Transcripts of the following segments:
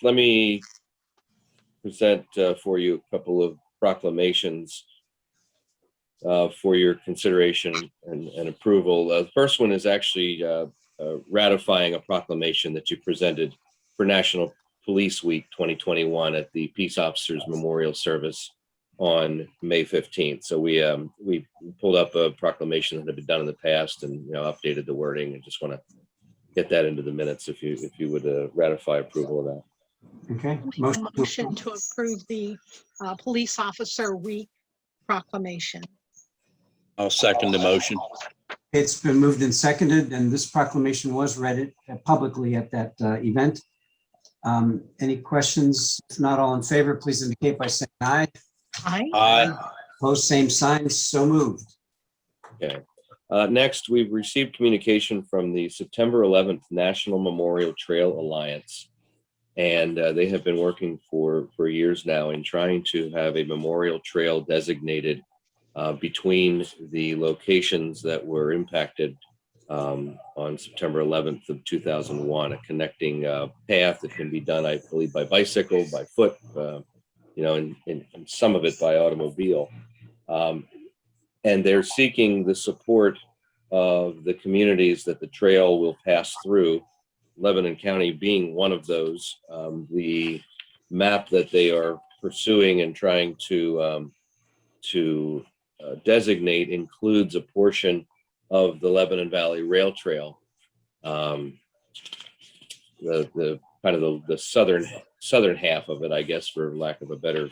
let me present for you a couple of proclamations for your consideration and approval. The first one is actually ratifying a proclamation that you presented for National Police Week 2021 at the Peace Officers Memorial Service on May 15th. So we pulled up a proclamation that had been done in the past and updated the wording, and just want to get that into the minutes if you would ratify approval of that. Okay. Motion to approve the Police Officer Week proclamation. I'll second the motion. It's been moved and seconded, and this proclamation was read publicly at that event. Any questions? If not, all in favor, please indicate by saying aye. Aye. Aye. Opposed, same sign. So moved. Okay. Next, we've received communication from the September 11th National Memorial Trail Alliance, and they have been working for years now in trying to have a memorial trail designated between the locations that were impacted on September 11th of 2001, a connecting path that can be done, I believe, by bicycle, by foot, and some of it by automobile. And they're seeking the support of the communities that the trail will pass through, Lebanon County being one of those. The map that they are pursuing and trying to designate includes a portion of the Lebanon Valley Rail Trail, the kind of the southern half of it, I guess, for lack of a better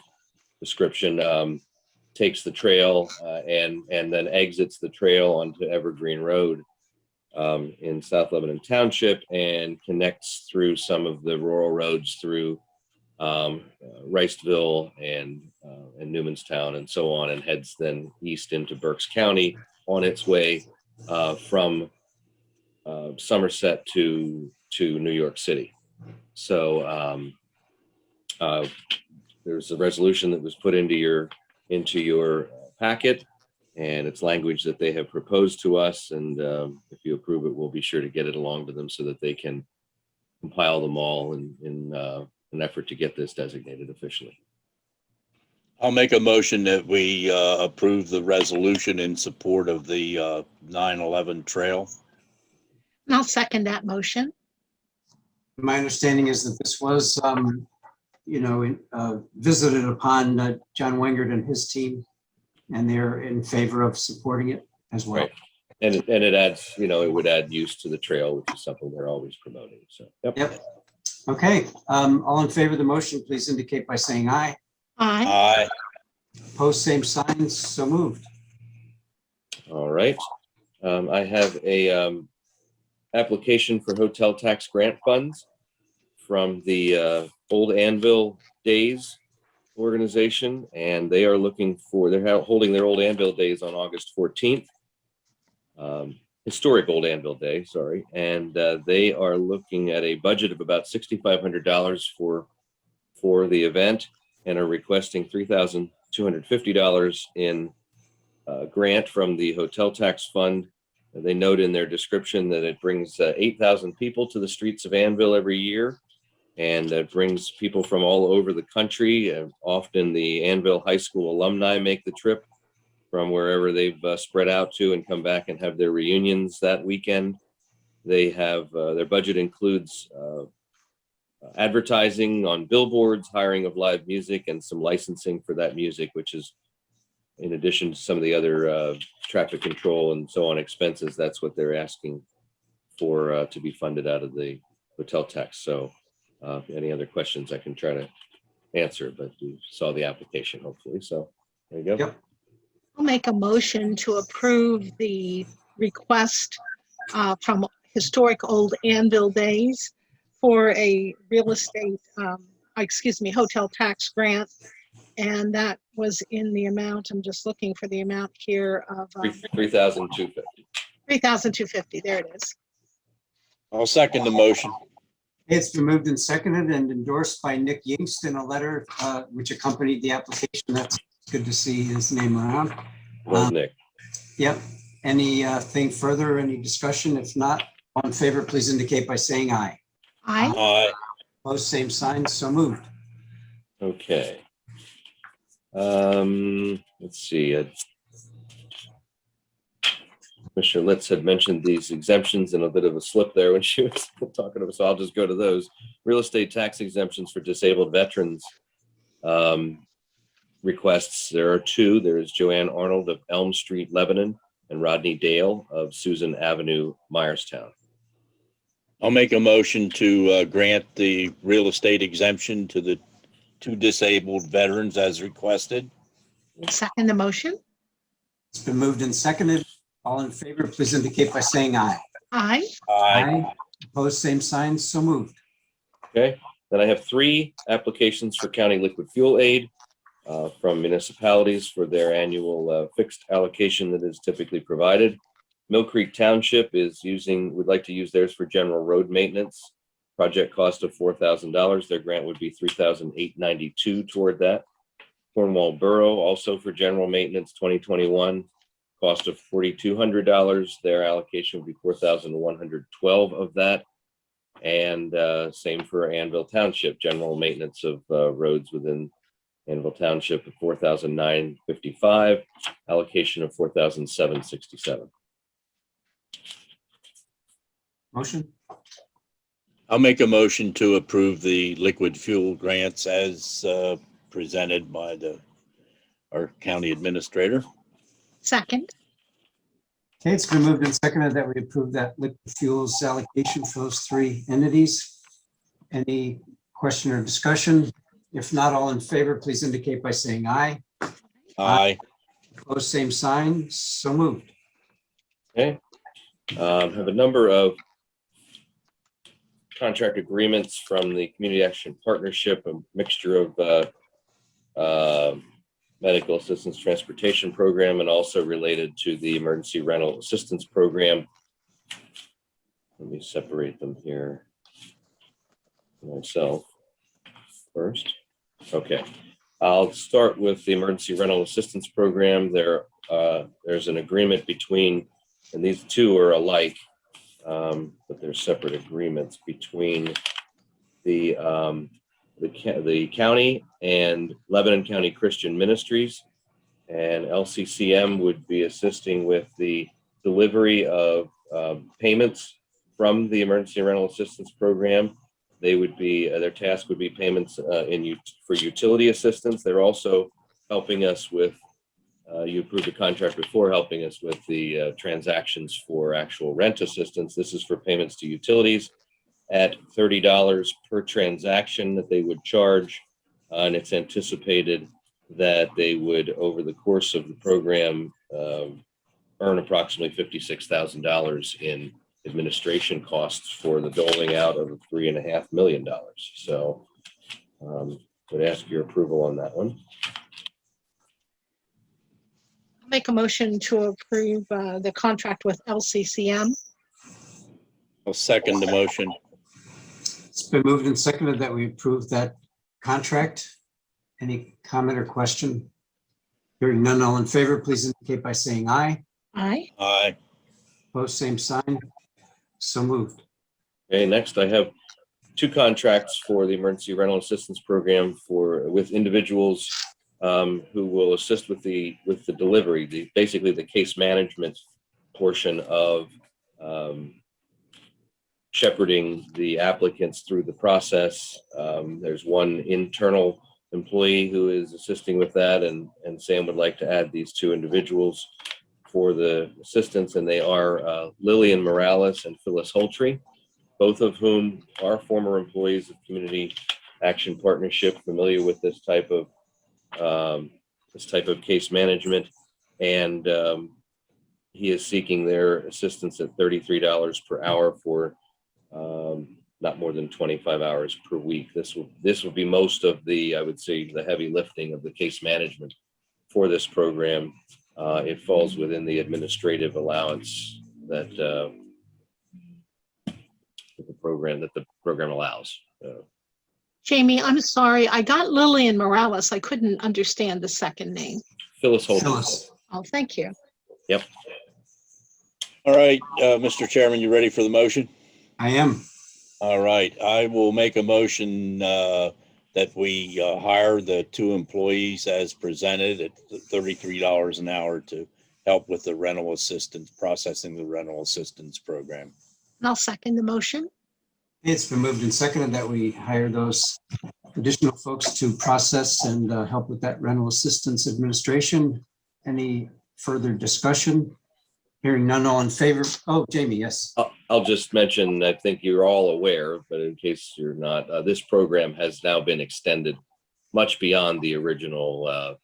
description, takes the trail and then exits the trail onto Evergreen Road in South Lebanon Township and connects through some of the rural roads through Reistville and Newmanstown and so on, and heads then east into Berks County on its way from Somerset to New York City. So there's a resolution that was put into your packet, and it's language that they have proposed to us, and if you approve it, we'll be sure to get it along to them so that they can compile them all in an effort to get this designated officially. I'll make a motion that we approve the resolution in support of the 9/11 trail. And I'll second that motion. My understanding is that this was, visited upon John Wengert and his team, and they're in favor of supporting it as well. Right. And it adds, it would add use to the trail, which is something they're always promoting. So, Yep. Okay. All in favor of the motion, please indicate by saying aye. Aye. Aye. Opposed, same signs. So moved. All right. I have a application for hotel tax grant funds from the Old Anvil Days organization, and they are they're holding their Old Anvil Days on August 14th. Historic Old Anvil Day, sorry. And they are looking at a budget of about $6,500 for the event, and are requesting $3,250 in grant from the hotel tax fund. They note in their description that it brings 8,000 people to the streets of Anvil every year, and that brings people from all over the country. Often the Anvil High School alumni make the trip from wherever they've spread out to and come back and have their reunions that weekend. They have their budget includes advertising on billboards, hiring of live music, and some licensing for that music, which is in addition to some of the other traffic control and so on expenses. That's what they're asking for to be funded out of the hotel tax. So any other questions I can try to answer, but you saw the application hopefully. So there you go. Yep. I'll make a motion to approve the request from Historic Old Anvil Days for a real estate, hotel tax grant. And that was in the amount, I'm just looking for the amount here of $3,250. $3,250. There it is. I'll second the motion. It's been moved and seconded and endorsed by Nick Yingst in a letter which accompanied the application. That's good to see his name around. Well, Nick. Yep. Anything further, any discussion? If not, all in favor, please indicate by saying aye. Aye. Aye. Opposed, same sign, so moved. Okay. Let's see. Commissioner Litz had mentioned these exemptions and a bit of a slip there when she was talking to us. So I'll just go to those. Real estate tax exemptions for disabled veterans requests. There are two. There is Joanne Arnold of Elm Street, Lebanon, and Rodney Dale of Susan Avenue, Myerstown. I'll make a motion to grant the real estate exemption to the two disabled veterans as requested. Second the motion. It's been moved and seconded. All in favor, please indicate by saying aye. Aye. Aye. Opposed, same sign, so moved. Okay. Then I have three applications for county liquid fuel aid from municipalities for their annual fixed allocation that is typically provided. Mill Creek Township would like to use theirs for general road maintenance. Project cost of $4,000. Their grant would be $3,892 toward that. Cornwall Borough, also for general maintenance 2021, cost of $4,200. Their allocation would be $4,112 of that. And same for Anvil Township, general maintenance of roads within Anvil Township of $4,955, allocation of $4,767. Motion? I'll make a motion to approve the liquid fuel grants as presented by our county administrator. Second. Okay, it's been moved and seconded that we approve that liquid fuels allocation for those three entities. Any question or discussion? If not, all in favor, please indicate by saying aye. Aye. Opposed, same sign, so moved. Okay. Have a number of contract agreements from the Community Action Partnership, a mixture of medical assistance transportation program and also related to the emergency rental assistance program. Let me separate them here myself first. Okay, I'll start with the emergency rental assistance program. There's an agreement between, and these two are alike, but they're separate agreements between the county and Lebanon County Christian Ministries, and LCCM would be assisting with the delivery of payments from the emergency rental assistance program. They would be, their task would be payments for utility assistance. They're also helping us with, you approved a contract before, helping us with the transactions for actual rent assistance. This is for payments to utilities at $30 per transaction that they would charge. And it's anticipated that they would, over the course of the program, earn approximately $56,000 in administration costs for the doling out of $3.5 million. So would ask your approval on that one. Make a motion to approve the contract with LCCM. I'll second the motion. It's been moved and seconded that we approve that contract. Any comment or question? Hearing none, all in favor, please indicate by saying aye. Aye. Aye. Opposed, same sign. So moved. Okay, next I have two contracts for the emergency rental assistance program with individuals who will assist with the delivery, basically the case management portion of shepherding the applicants through the process. There's one internal employee who is assisting with that, and Sam would like to add these two individuals for the assistance, and they are Lillian Morales and Phyllis Holtree, both of whom are former employees of Community Action Partnership, familiar with this type of case management, and he is seeking their assistance at $33 per hour for not more than 25 hours per week. This will be most of the, I would say, the heavy lifting of the case management for this program. It falls within the administrative allowance that the program allows. Jamie, I'm sorry. I got Lillian Morales. I couldn't understand the second name. Phyllis Holtz. Phyllis. Oh, thank you. Yep. All right, Mr. Chairman, you ready for the motion? I am. All right, I will make a motion that we hire the 2 employees as presented at $33 an hour to help with the rental assistance, processing the rental assistance program. And I'll second the motion. It's been moved and seconded that we hire those additional folks to process and help with that rental assistance administration. Any further discussion? Hearing none, all in favor? Oh, Jamie, yes. I'll just mention, I think you're all aware, but in case you're not, this program has now been extended much beyond the original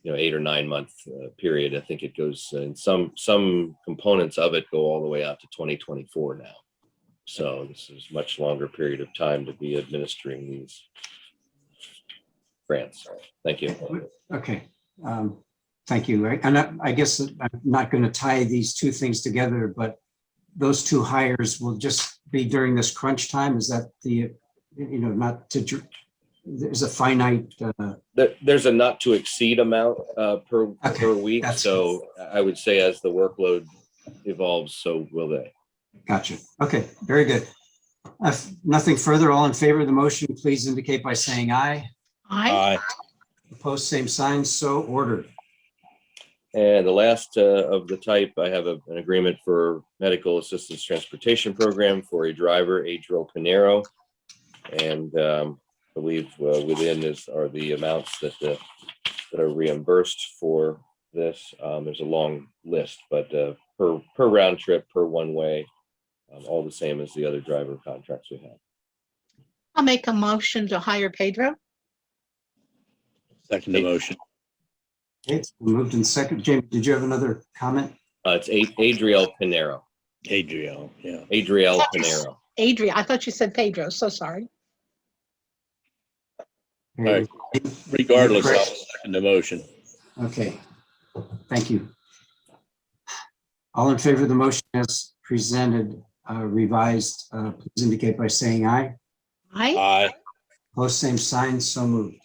8 or 9 month period. I think it goes in some components of it go all the way out to 2024 now. So this is a much longer period of time to be administering these grants. Thank you. Okay. Thank you. And I guess I'm not going to tie these two things together, but those 2 hires will just be during this crunch time. Is that not to, there's a finite. There's a not to exceed amount per week. So I would say as the workload evolves, so will they. Gotcha. Okay, very good. If nothing further, all in favor of the motion, please indicate by saying aye. Aye. Opposed, same sign, so ordered. And the last of the type, I have an agreement for medical assistance transportation program for a driver, Adriel Pinero. And I believe within are the amounts that are reimbursed for this. There's a long list, but per round trip, per one way, all the same as the other driver contracts we have. I'll make a motion to hire Pedro. Second the motion. Okay, it's been moved in second. Jamie, did you have another comment? It's Adriel Pinero. Adriel, yeah. Adriel Pinero. Adria, I thought you said Pedro, so sorry. All right. Regardless, I'll second the motion. Okay, thank you. All in favor of the motion as presented, revised, please indicate by saying aye. Aye. Aye. Opposed, same sign, so moved.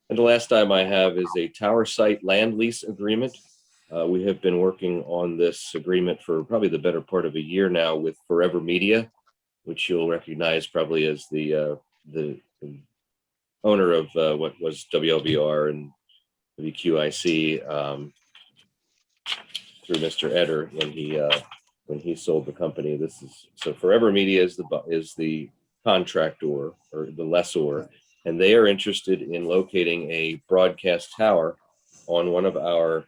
And the last item I have is a Tower Site land lease agreement. We have been working on this agreement for probably the better part of a year now with Forever Media, which you'll recognize probably as the owner of what was WLBR and WQIC through Mr. Eder when he sold the company. So Forever Media is the contractor or the lessor, and they are interested in locating a broadcast tower on one of our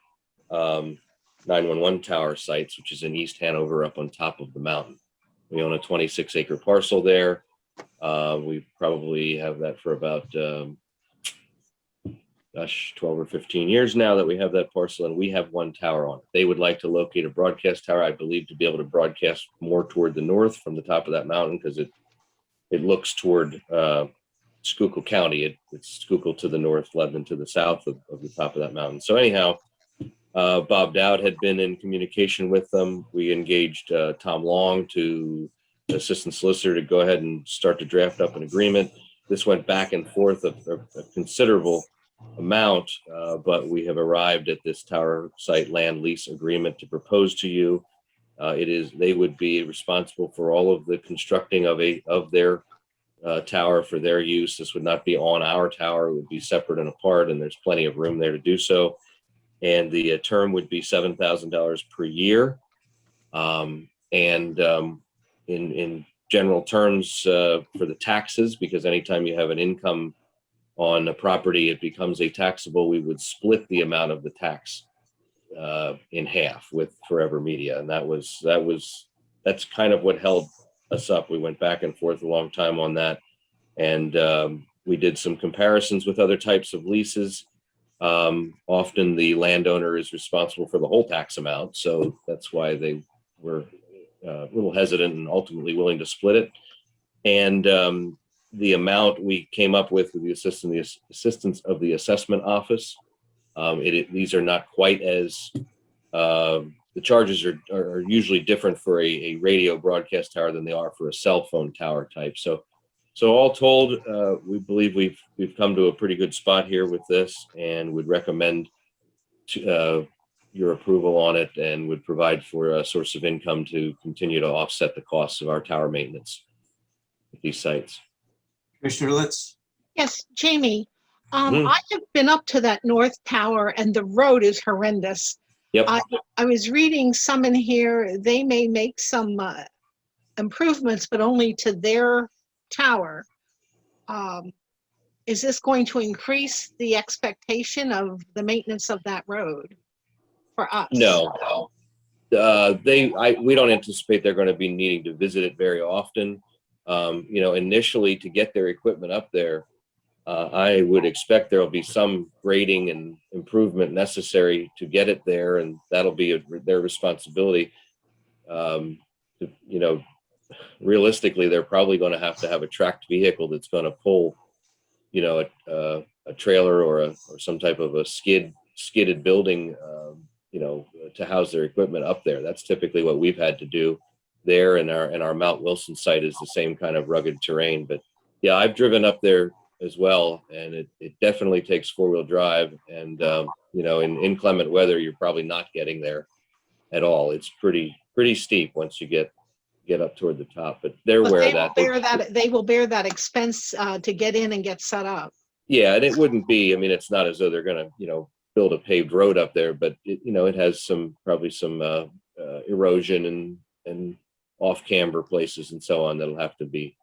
911 tower sites, which is in East Hanover up on top of the mountain. We own a 26-acre parcel there. We probably have that for about 12 or 15 years now that we have that parcel, and we have one tower on it. They would like to locate a broadcast tower, I believe, to be able to broadcast more toward the north from the top of that mountain, because it looks toward Schuylkill County. It's Schuylkill to the north, Lebanon to the south of the top of that mountain. So anyhow, Bob Dowd had been in communication with them. We engaged Tom Long, assistant solicitor, to go ahead and start to draft up an agreement. This went back and forth a considerable amount, but we have arrived at this Tower Site land lease agreement to propose to you. They would be responsible for all of the constructing of their tower for their use. This would not be on our tower. It would be separate and apart, and there's plenty of room there to do so. And the term would be $7,000 per year. In general terms, for the taxes, because anytime you have an income on a property, it becomes a taxable, we would split the amount of the tax in half with Forever Media. And that's kind of what held us up. We went back and forth a long time on that. And we did some comparisons with other types of leases. Often the landowner is responsible for the whole tax amount. So that's why they were a little hesitant and ultimately willing to split it. And the amount we came up with the assistance of the assessment office, these are not quite as, the charges are usually different for a radio broadcast tower than they are for a cell phone tower type. So all told, we believe we've come to a pretty good spot here with this, and would recommend your approval on it, and would provide for a source of income to continue to offset the costs of our tower maintenance. these sites. Commissioner Litz. Yes, Jamie, Mhm. I have been up to that north tower and the road is horrendous. Yep. I was reading some in here, they may make some improvements, but only to their tower. Is this going to increase the expectation of the maintenance of that road for us? No. We don't anticipate they're going to be needing to visit it very often. Initially to get their equipment up there, I would expect there'll be some grading and improvement necessary to get it there, and that'll be their responsibility. Realistically, they're probably going to have a tracked vehicle that's going to pull, a trailer or some type of a skidded building, to house their equipment up there. That's typically what we've had to do there, and our Mount Wilson site is the same kind of rugged terrain. But yeah, I've driven up there as well, and it definitely takes four-wheel drive, and in inclement weather you're probably not getting there at all. It's pretty steep once you get up toward the top, but they're But aware they of that. they will bear that expense to get in and get set up. Yeah, and it wouldn't be, it's not as though they're going to build a paved road up there, but it has probably some erosion and off camber places and so on that'll have to be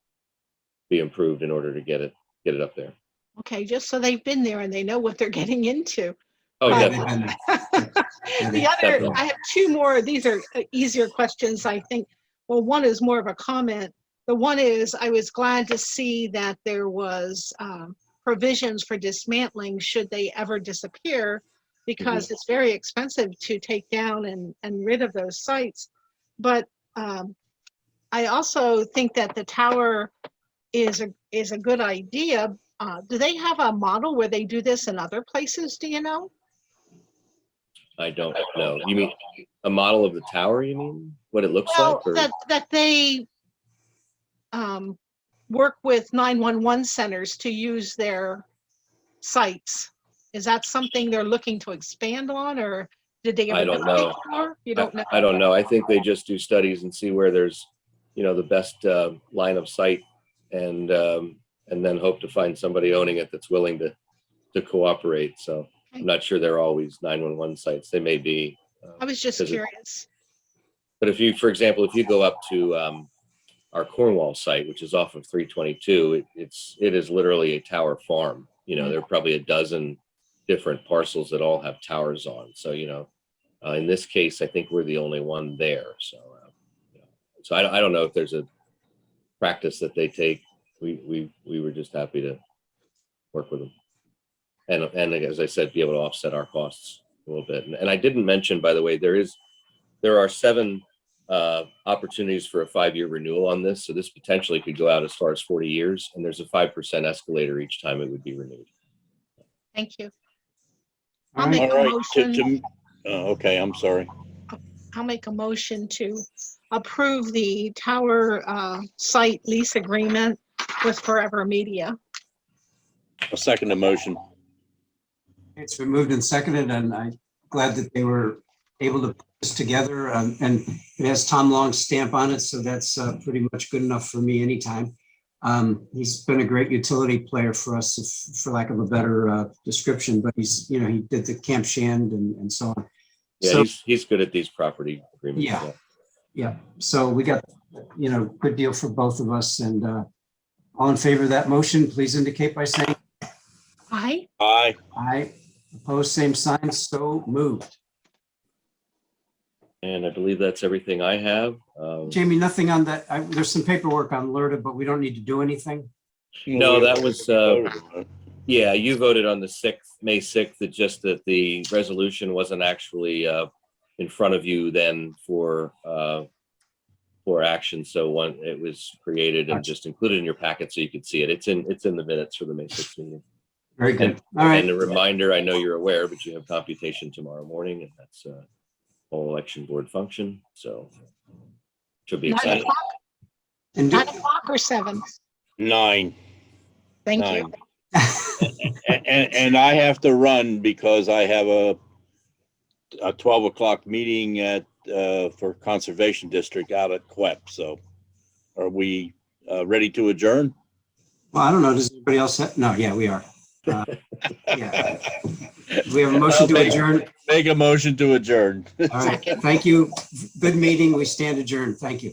improved in order to get it up there. Okay, just so they've been there and they know what they're getting into. Oh, But- definitely. I have two more. These are easier questions, I think. Well, one is more of a comment. The one is, I was glad to see that there was provisions for dismantling should they ever disappear, because it's very expensive to take down and rid of those sites. But I also think that the tower is a good idea. Do they have a model where they do this in other places? Do you know? I don't know. You mean a model of the tower? You mean what it looks Well, like? Or? that they work with 911 centers to use their sites. Is that something they're looking to expand on, or did they ever I don't do it know. before? You don't know? I don't know. I think they just do studies and see where there's, the best line of sight, and then hope to find somebody owning it that's willing to cooperate. So I'm not sure they're always 911 sites. They may be. I was just curious. But for example, if you go up to our Cornwall site, which is off of 322, it is literally a tower farm. There are probably a dozen different parcels that all have towers on. So, in this case, I think we're the only one there. So I don't know if there's a practice that they take. We were just happy to work with them. And as I said, be able to offset our costs a little bit. And I didn't mention, by the way, there are 7 opportunities for a 5-year renewal on this. So this potentially could go out as far as 40 years, and there's a 5% escalator each time it would be renewed. Thank you. All I'll make right. a motion. Okay, I'm sorry. I'll make a motion to approve the Tower Site Lease Agreement with Forever Media. I'll second the motion. It's been moved and seconded, and I'm glad that they were able to put this together. And it has Tom Long's stamp on it, so that's pretty much good enough for me anytime. He's been a great utility player for us, for lack of a better description, but he did the Camp Shand and so on. Yeah, So, he's good at these property agreements. yeah. So we got, good deal for both of us. And all in favor of that motion, please indicate by saying Aye. Aye. aye. Opposed, same sign. So moved. And I believe that's everything I have. Jamie, nothing on that. There's some paperwork on LRTA, but we don't need to do anything. No, that was, yeah, you voted on the 6th, May 6th. It's just that the resolution wasn't actually in front of you then for action. So it was created and just included in your packet so you could see it. It's in the minutes for the May 6th meeting. Very good. And, All right. and a reminder, I know you're aware, but you have computation tomorrow morning, and that's whole election board function. So should be 9 exciting. o'clock? And 9 o'clock or 7? 9. Thank you. And I have to run because I have a 12 o'clock meeting for Conservation District out at Quep. So we ready to adjourn? Well, I don't know. Does anybody else have? No, yeah, we are. Yeah. We have a motion to adjourn. Make a motion to adjourn. All right. Thank you. Good meeting. We stand adjourned. Thank you.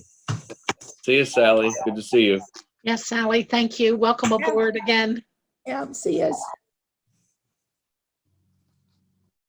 See you, Sally. Good to see you. Yes, Sally, thank you. Welcome aboard again. Yeah, see us.